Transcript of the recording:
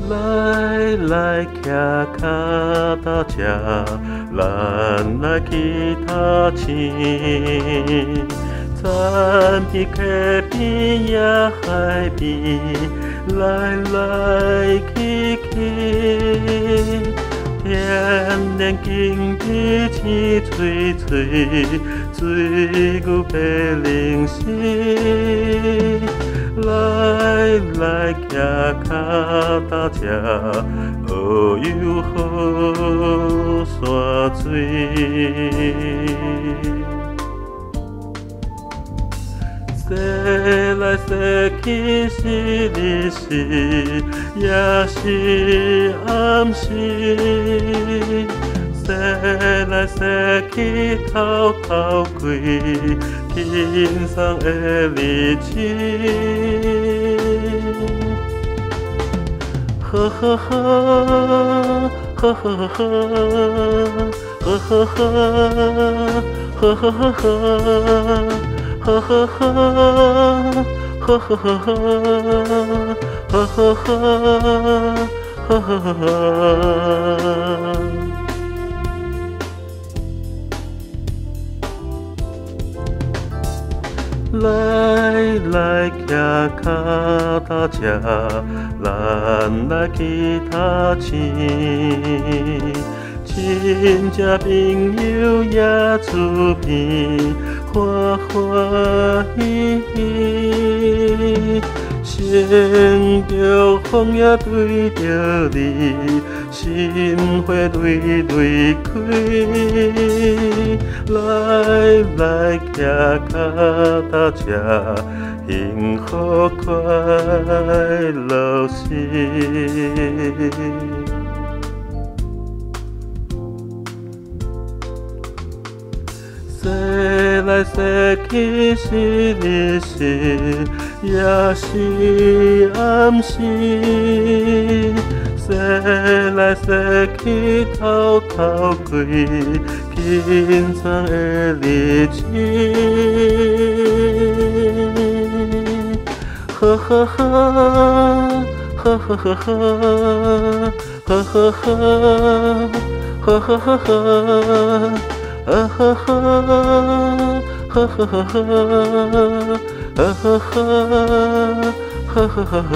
来骑脚踏车，咱来去踏青。山边溪边也海边，来去去。天然景致青翠翠，水牛白灵犀。来骑脚踏车，遨游好山水。说来说去是日时，也是暗时。说来说去偷过轻松的日子。呵呵呵，呵呵呵，呵呵呵，呵呵呵呵。呵呵呵，呵呵呵呵，呵呵呵，呵呵呵。来骑脚踏车，咱来去踏青。亲戚朋友也出边，欢欢喜喜。成着风也对着你，心花蕊蕊开。来骑脚踏车，幸福快乐时。说来说去是日时，也是暗时。说来说去偷过轻松的日子。呵呵呵，呵呵呵呵，呵呵呵，呵呵呵呵。呵呵呵，呵呵呵呵，呵呵呵，呵呵呵。